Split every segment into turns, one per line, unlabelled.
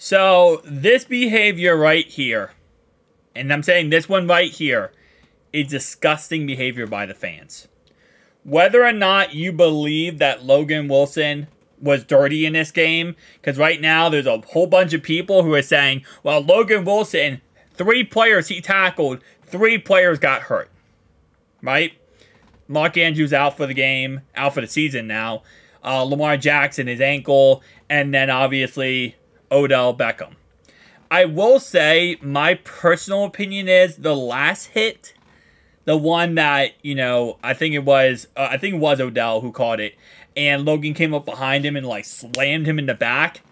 So, this behavior right here, and I'm saying this one right here, is disgusting behavior by the fans. Whether or not you believe that Logan Wilson was dirty in this game, because right now there's a whole bunch of people who are saying, well, Logan Wilson, 3 players he tackled, 3 players got hurt, right? Mark Andrews out for the game, out for the season now. Lamar Jackson, his ankle, and then obviously Odell Beckham. I will say my personal opinion is the last hit, the one that, you know, I think it was Odell who caught it, and Logan came up behind him and like slammed him in the back.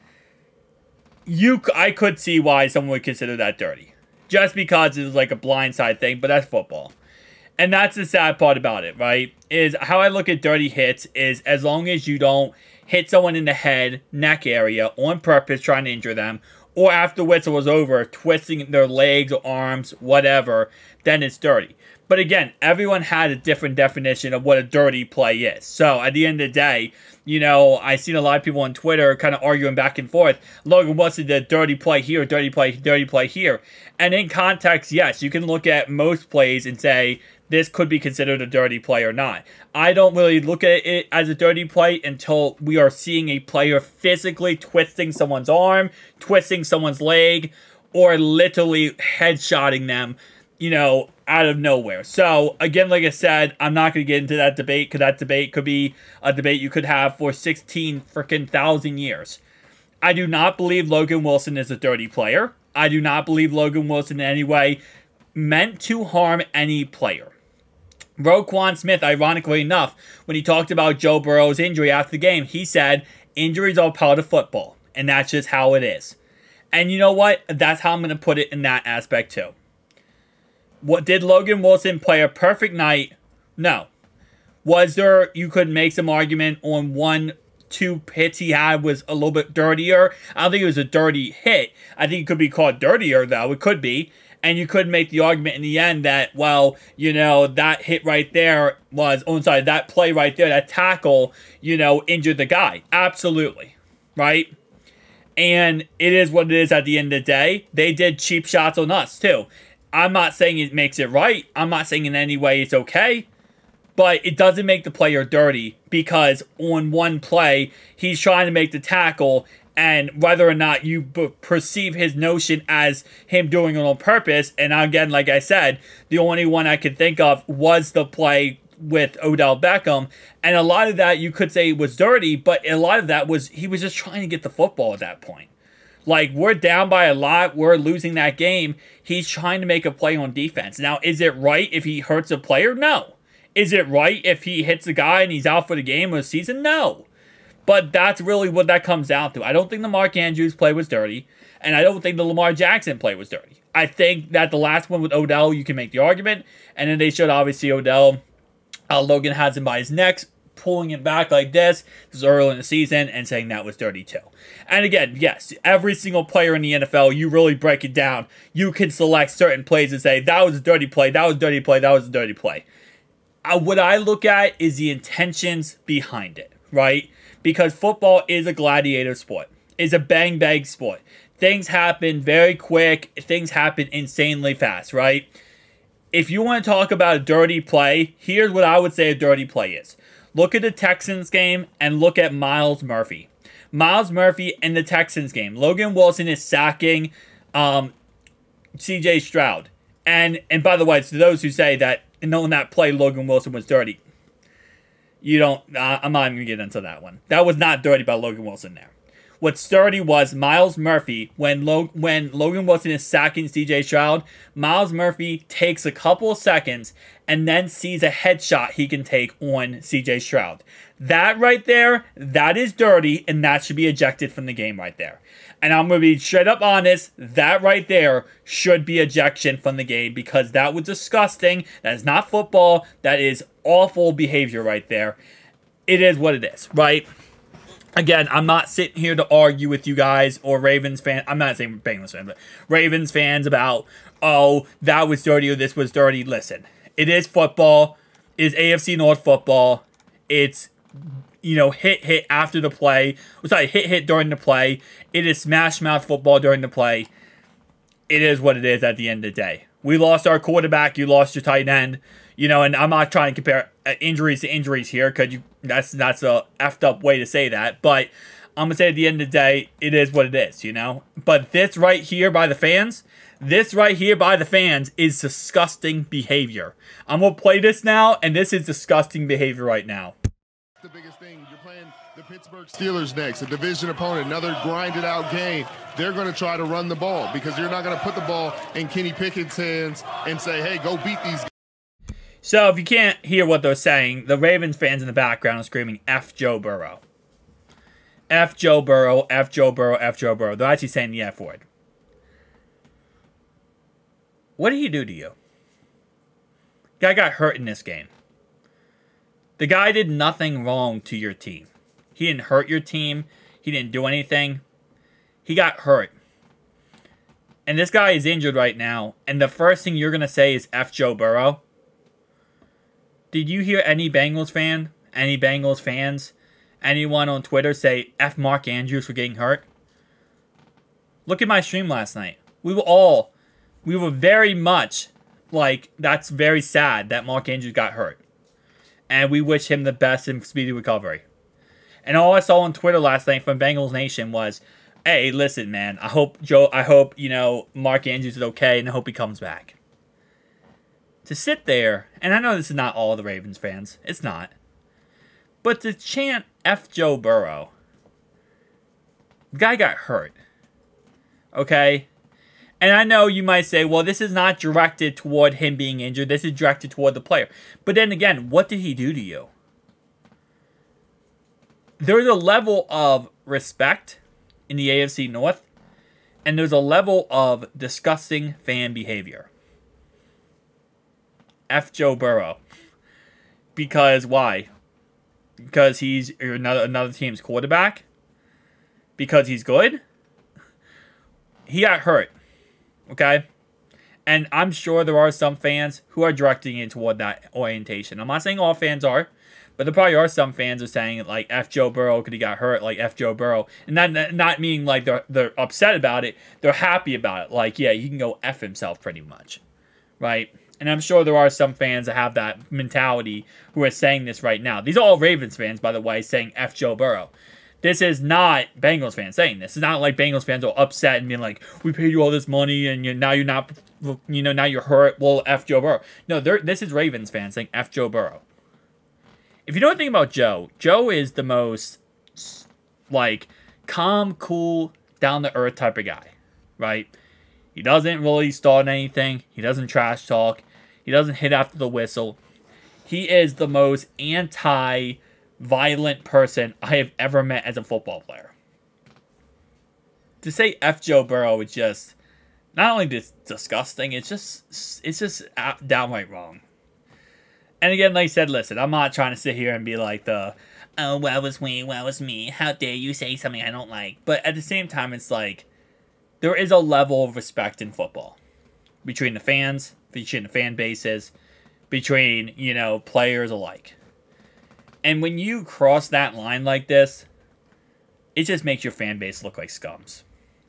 I could see why someone would consider that dirty, just because it was like a blindside thing, but that's football. And that's the sad part about it, right? Is how I look at dirty hits is as long as you don't hit someone in the head, neck area on purpose trying to injure them, or after the whistle was over, twisting their legs or arms, whatever, then it's dirty. But again, everyone had a different definition of what a dirty play is. So at the end of the day, you know, I've seen a lot of people on Twitter kind of arguing back and forth. Logan Wilson did a dirty play here, dirty play here. And in context, yes, you can look at most plays and say, this could be considered a dirty play or not. I don't really look at it as a dirty play until we are seeing a player physically twisting someone's arm, twisting someone's leg, or literally headshotting them, you know, out of nowhere. So, again, like I said, I'm not going to get into that debate, because that debate could be a debate you could have for 16 freaking thousand years. I do not believe Logan Wilson is a dirty player. I do not believe Logan Wilson in any way meant to harm any player. Roquan Smith, ironically enough, when he talked about Joe Burrow's injury after the game, he said, injuries are part of football, and that's just how it is. And you know what? That's how I'm going to put it in that aspect too. What did Logan Wilson play a perfect night? No. Was there, you could make some argument on 1-2 hits he had was a little bit dirtier. I don't think it was a dirty hit. I think it could be called dirtier, though. It could be. And you could make the argument in the end that, well, you know, that hit right there was, oh, sorry, that play right there, that tackle, you know, injured the guy. Absolutely. Right? And it is what it is at the end of the day. They did cheap shots on us, too. I'm not saying it makes it right. I'm not saying in any way it's okay. But it doesn't make the player dirty, because on one play, he's trying to make the tackle, and whether or not you perceive his notion as him doing it on purpose, and again, like I said, the only one I could think of was the play with Odell Beckham, and a lot of that you could say was dirty, but a lot of that was he was just trying to get the football at that point. Like, we're down by a lot, we're losing that game, he's trying to make a play on defense. Now, is it right if he hurts a player? No. Is it right if he hits a guy and he's out for the game or the season? No. But that's really what that comes down to. I don't think the Mark Andrews play was dirty, and I don't think the Lamar Jackson play was dirty. I think that the last one with Odell, you can make the argument, and then they showed, obviously, Odell. Logan has him by his neck, pulling him back like this. This is early in the season, and saying that was dirty too. And again, yes, every single player in the NFL, you really break it down. You can select certain plays and say, that was a dirty play, that was a dirty play, that was a dirty play. What I look at is the intentions behind it, right? Because football is a gladiator sport. It's a bang-bang sport. Things happen very quick. Things happen insanely fast, right? If you want to talk about a dirty play, here's what I would say a dirty play is. Look at the Texans game and look at Myles Murphy. Myles Murphy in the Texans game. Logan Wilson is sacking C.J. Stroud. And by the way, to those who say that knowing that play Logan Wilson was dirty, you don't, I'm not even going to get into that one. That was not dirty by Logan Wilson there. What's dirty was Myles Murphy, when Logan Wilson is sacking C.J. Stroud, Myles Murphy takes a couple of seconds and then sees a headshot he can take on C.J. Stroud. That right there, that is dirty, and that should be ejected from the game right there. And I'm going to be straight up honest, that right there should be ejection from the game, because that was disgusting. That is not football. That is awful behavior right there. It is what it is, right? Again, I'm not sitting here to argue with you guys or Ravens fans. I'm not saying Bengals fans, but Ravens fans about, oh, that was dirty or this was dirty. Listen, it is football. It is AFC North football. It's hit after the play. Sorry, hit during the play. It is smash mouth football during the play. It is what it is at the end of the day. We lost our quarterback. You lost your tight end. And I'm not trying to compare injuries to injuries here, because that's a effed up way to say that. But I'm going to say at the end of the day, it is what it is, But this right here by the fans, is disgusting behavior. I'm going to play this now, and this is disgusting behavior right now.
The biggest thing, you're playing the Pittsburgh Steelers next, a division opponent, another grinded out game. They're going to try to run the ball, because you're not going to put the ball in Kenny Pickett's hands and say, hey, go beat these guys.
So if you can't hear what they're saying, the Ravens fans in the background are screaming, F Joe Burrow. F Joe Burrow, F Joe Burrow, F Joe Burrow. They're actually saying the F word. What did he do to you? Guy got hurt in this game. The guy did nothing wrong to your team. He didn't hurt your team. He didn't do anything. He got hurt. And this guy is injured right now. And the first thing you're going to say is F Joe Burrow. Did you hear any Bengals fan, any Bengals fans, anyone on Twitter say F Mark Andrews for getting hurt? Look at my stream last night. We were very much like, that's very sad that Mark Andrews got hurt. And we wish him the best in speedy recovery. And all I saw on Twitter last night from Bengals Nation was, hey, listen, man, I hope Mark Andrews is okay, and I hope he comes back. To sit there, and I know this is not all the Ravens fans, it's not, but to chant F Joe Burrow, the guy got hurt, okay? And I know you might say, well, this is not directed toward him being injured, this is directed toward the player. But then again, what did he do to you? There's a level of respect in the AFC North, and there's a level of disgusting fan behavior. F Joe Burrow. Because why? Because he's another team's quarterback? Because he's good? He got hurt. Okay? And I'm sure there are some fans who are directing it toward that orientation. I'm not saying all fans are, but there probably are some fans who are saying, like, F Joe Burrow because he got hurt, like, F Joe Burrow. And not meaning, like, they're upset about it. They're happy about it. Like, yeah, he can go F himself pretty much. Right? And I'm sure there are some fans that have that mentality who are saying this right now. These are all Ravens fans, by the way, saying F Joe Burrow. This is not Bengals fans saying this. It's not like Bengals fans are upset and being like, we paid you all this money and now you're not, now you're hurt. Well, F Joe Burrow. No, this is Ravens fans saying F Joe Burrow. If you know anything about Joe, Joe is the most, like, calm, cool, down-to-earth type of guy, right? He doesn't really start anything. He doesn't trash talk. He doesn't hit after the whistle. He is the most anti-violent person I have ever met as a football player. To say F Joe Burrow is just not only disgusting, it's just downright wrong. And again, like I said, listen, I'm not trying to sit here and be like oh, well, was me, how dare you say something I don't like. But at the same time, it's like, there is a level of respect in football. Between the fans, between the fan bases, between, players alike. And when you cross that line like this, it just makes your fan base look like scums.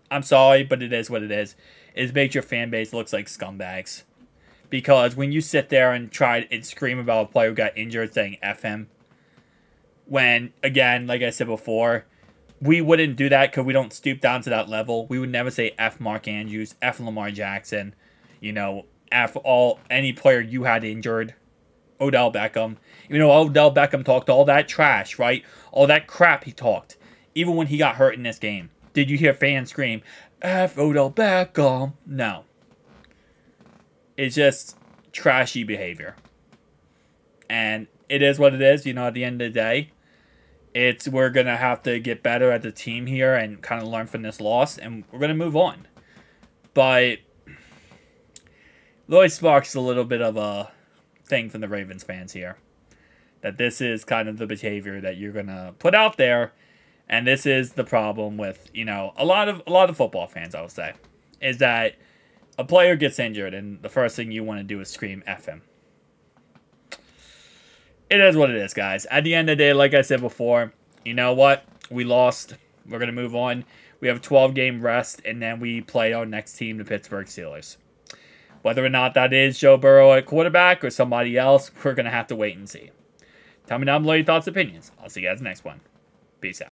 I'm sorry, but it is what it is. It makes your fan base look like scumbags. Because when you sit there and try and scream about a player who got injured saying F him, when, again, like I said before, we wouldn't do that because we don't stoop down to that level. We would never say F Mark Andrews, F Lamar Jackson, F any player you had injured, Odell Beckham. Odell Beckham talked all that trash, right? All that crap he talked. Even when he got hurt in this game. Did you hear fans scream, F Odell Beckham? No. It's just trashy behavior. And it is what it is, at the end of the day. We're going to have to get better as a team here and kind of learn from this loss, and we're going to move on. But Lloyd sparks a little bit of a thing from the Ravens fans here. That this is kind of the behavior that you're going to put out there, and this is the problem with, a lot of football fans, I would say, is that a player gets injured, and the first thing you want to do is scream F him. it is what it is, guys. At the end of the day, like I said before, you know what? We lost. We're going to move on. We have a 12-game rest, and then we play our next team, the Pittsburgh Steelers. Whether or not that is Joe Burrow at quarterback or somebody else, we're going to have to wait and see. Tell me down below your thoughts and opinions. I'll see you guys next one. Peace out.